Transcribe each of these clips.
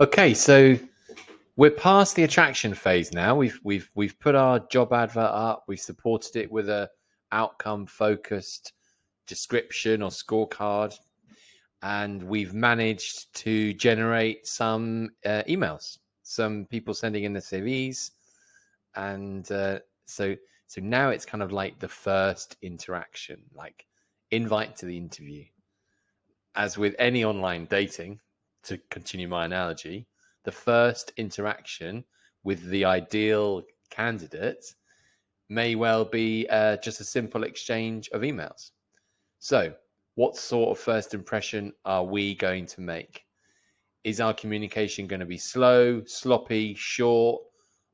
Okay, so we're past the attraction phase now. We've put our job advert up. We've supported it with a outcome focused description or scorecard, and we've managed to generate some emails. Some people sending in their CVs, and so now it's kind of like the first interaction, like invite to the interview. As with any online dating, to continue my analogy, the first interaction with the ideal candidate may well be just a simple exchange of emails. So, what sort of first impression are we going to make? Is our communication going to be slow, sloppy, short,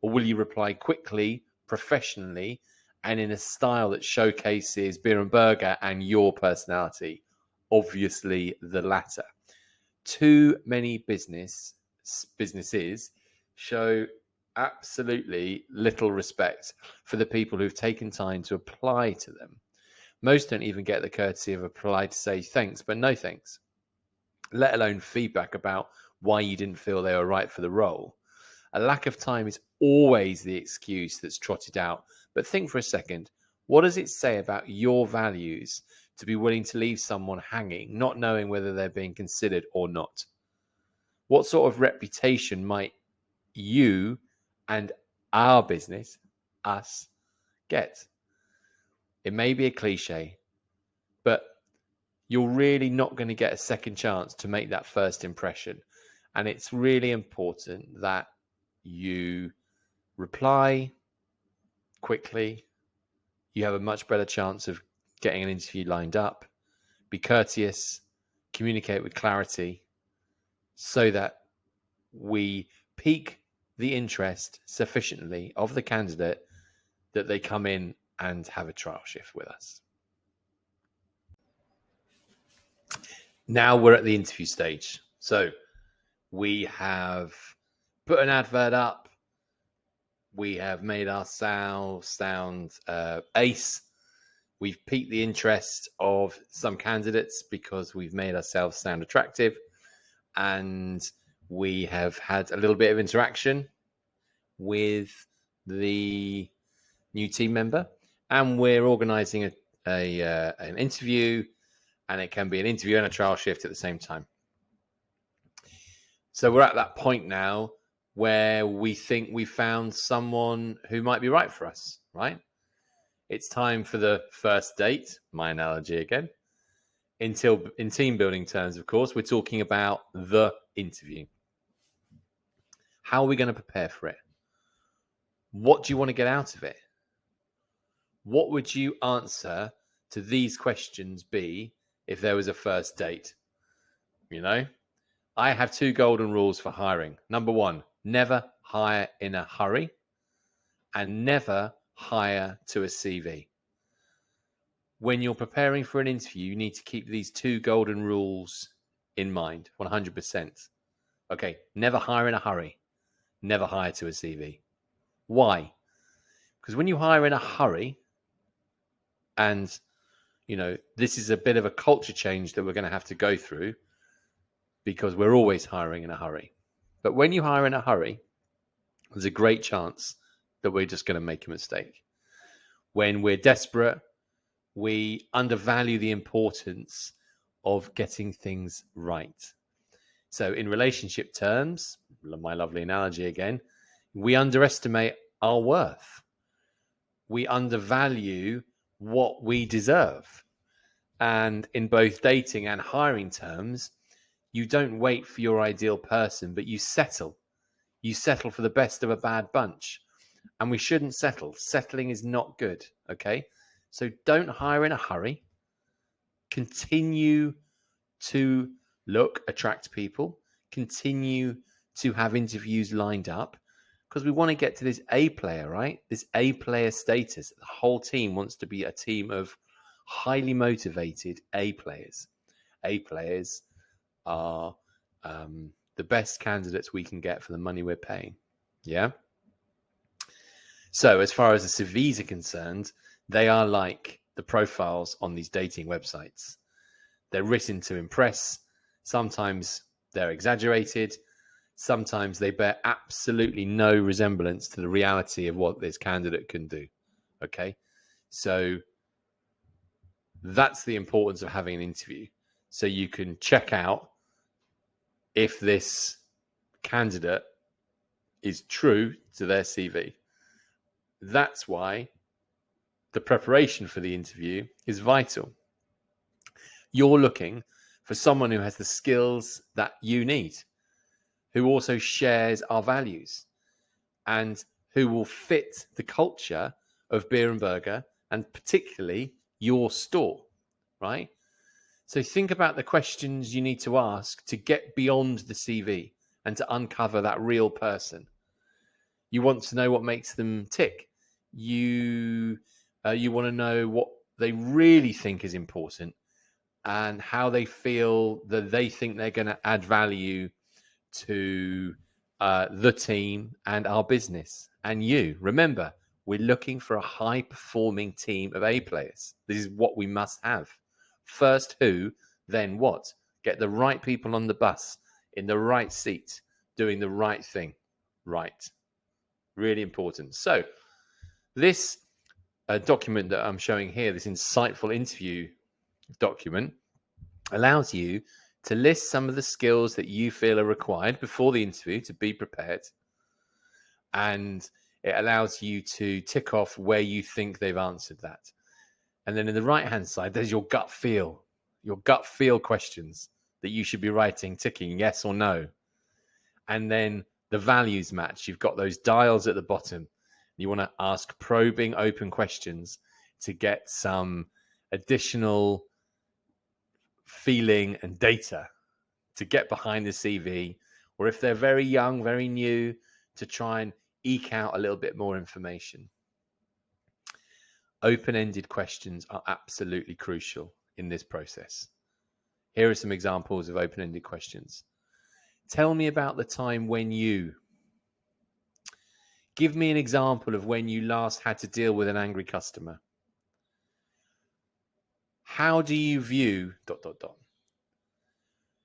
or will you reply quickly, professionally, and in a style that showcases Beer and Burger and your personality? Obviously, the latter. Too many businesses show absolutely little respect for the people who've taken time to apply to them. Most don't even get the courtesy of a polite say thanks, but no thanks, let alone feedback about why you didn't feel they were right for the role. A lack of time is always the excuse that's trotted out. But think for a second, what does it say about your values to be willing to leave someone hanging, not knowing whether they're being considered or not? What sort of reputation might you and our business, us, get? It may be a cliche, but you're really not going to get a second chance to make that first impression. And it's really important that you reply quickly. You have a much better chance of getting an interview lined up. Be courteous, communicate with clarity so that we pique the interest sufficiently of the candidate that they come in and have a trial shift with us. Now we're at the interview stage. So we have put an advert up. We have made ourselves sound ace. We've piqued the interest of some candidates because we've made ourselves sound attractive. And we have had a little bit of interaction with the new team member. And we're organizing an interview, and it can be an interview and a trial shift at the same time. So we're at that point now where we think we found someone who might be right for us, right? It's time for the first date, my analogy again. In team building terms, of course, we're talking about the interview. How are we going to prepare for it? What do you want to get out of it? What would you answer to these questions be if there was a first date? You know, I have 2 golden rules for hiring. Number 1, never hire in a hurry, and never hire to a CV. When you're preparing for an interview, you need to keep these 2 golden rules in mind, 100%. Okay, never hire in a hurry, never hire to a CV. Why? Because when you hire in a hurry, and this is a bit of a culture change that we're going to have to go through, because we're always hiring in a hurry. But when you hire in a hurry, there's a great chance that we're just going to make a mistake. When we're desperate, we undervalue the importance of getting things right. So in relationship terms, my lovely analogy again, we underestimate our worth. We undervalue what we deserve. And in both dating and hiring terms, you don't wait for your ideal person, but you settle. You settle for the best of a bad bunch. And we shouldn't settle. Settling is not good, okay? So don't hire in a hurry. Continue to attract people. Continue to have interviews lined up, because we want to get to this A player, right? This A player status. The whole team wants to be a team of highly motivated A players. A players are the best candidates we can get for the money we're paying. Yeah. So as far as the CVs are concerned, they are like the profiles on these dating websites. They're written to impress. Sometimes they're exaggerated. sometimes they bear absolutely no resemblance to the reality of what this candidate can do. Okay, so that's the importance of having an interview, so you can check out if this candidate is true to their CV. That's why the preparation for the interview is vital. You're looking for someone who has the skills that you need, who also shares our values, and who will fit the culture of Beer and Burger, and particularly your store, right? So think about the questions you need to ask to get beyond the CV and to uncover that real person. You want to know what makes them tick. You want to know what they really think is important and how they feel that they think they're going to add value to the team and our business and you. Remember, we're looking for a high-performing team of A players. This is what we must have. First who, then what? Get the right people on the bus, in the right seat, doing the right thing. Right. Really important. So this document that I'm showing here, this insightful interview document, allows you to list some of the skills that you feel are required before the interview to be prepared. And it allows you to tick off where you think they've answered that. And then in the right-hand side, there's your gut feel questions that you should be writing, ticking yes or no. And then the values match. You've got those dials at the bottom. You want to ask probing, open questions to get some additional feeling and data to get behind the CV, or if they're very young, very new, to try and eke out a little bit more information. Open-ended questions are absolutely crucial in this process. Here are some examples of open-ended questions. Tell me about the time when you. Give me an example of when you last had to deal with an angry customer. How do you view ...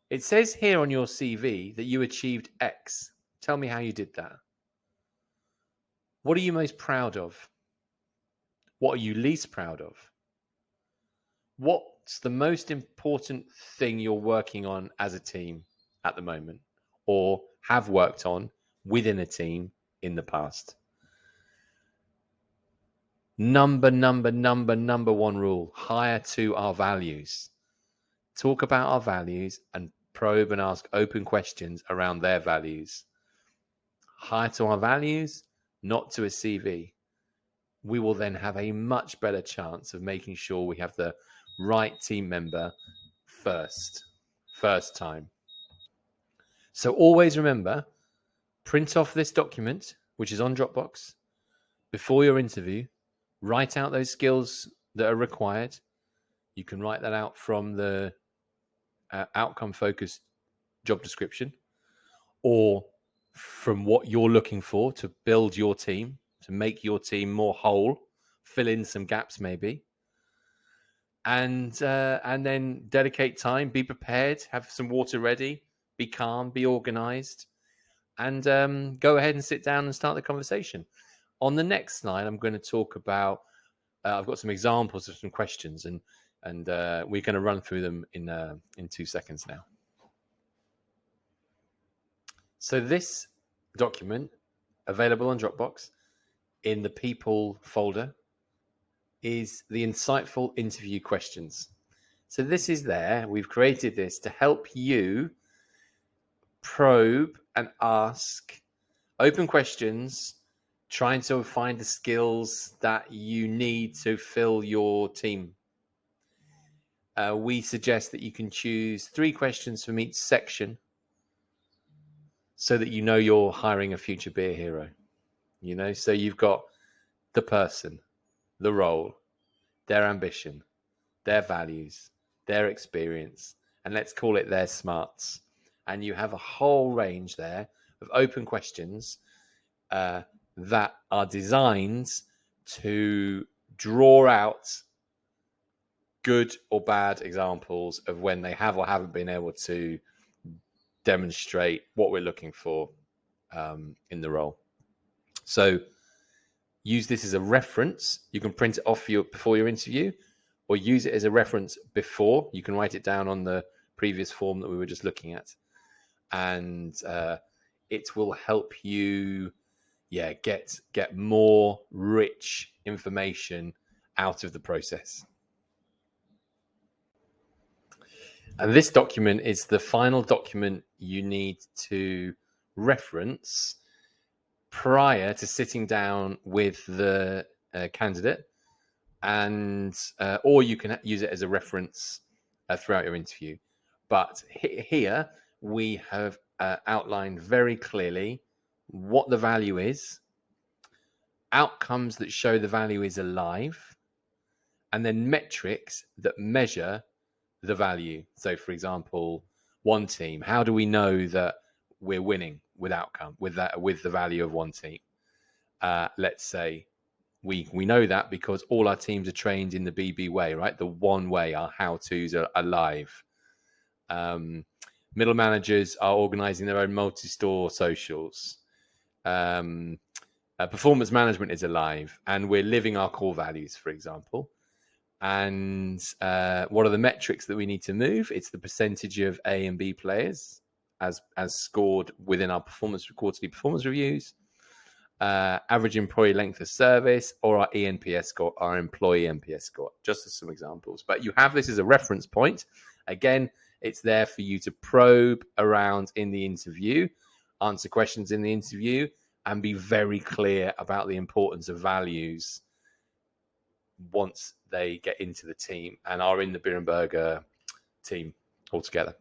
It says here on your CV that you achieved X. Tell me how you did that. What are you most proud of? What are you least proud of? What's the most important thing you're working on as a team at the moment, or have worked on within a team in the past? Number one rule: hire to our values. Talk about our values and probe and ask open questions around their values. Hire to our values, not to a CV. We will then have a much better chance of making sure we have the right team member first time. So always remember, print off this document, which is on Dropbox, before your interview. Write out those skills that are required. You can write that out from the outcome-focused job description, or from what you're looking for to build your team, to make your team more whole, fill in some gaps maybe. And then dedicate time, be prepared, have some water ready, be calm, be organized, and go ahead and sit down and start the conversation. On the next slide, I'm going to talk about, I've got some examples of some questions, and we're going to run through them in 2 seconds now. So this document, available on Dropbox in the People folder, is the insightful interview questions. So this is there. We've created this to help you probe and ask open questions, trying to find the skills that you need to fill your team. We suggest that you can choose 3 questions from each section so that you know you're hiring a future beer hero. You know, so you've got the person, the role, their ambition, their values, their experience, and let's call it their smarts. And you have a whole range there of open questions that are designed to draw out good or bad examples of when they have or haven't been able to demonstrate what we're looking for in the role. So use this as a reference. You can print it off before your interview, or use it as a reference before. You can write it down on the previous form that we were just looking at. And it will help you get more rich information out of the process. And this document is the final document you need to reference prior to sitting down with the candidate, and or you can use it as a reference throughout your interview. But here we have outlined very clearly what the value is, outcomes that show the value is alive, and then metrics that measure the value. So, for example, one team, how do we know that we're winning with the value of one team? Let's say we know that because all our teams are trained in the BB way, right? The one way. Our how-tos are alive. Middle managers are organizing their own multi-store socials. Performance management is alive, and we're living our core values, for example. And what are the metrics that we need to move? It's the percentage of A and B players as scored within our quarterly performance reviews, average employee length of service, or our ENPS score, our employee NPS score, just as some examples. But you have this as a reference point. Again, it's there for you to probe around in the interview, answer questions in the interview, and be very clear about the importance of values once they get into the team and are in the Beer and Burger team altogether.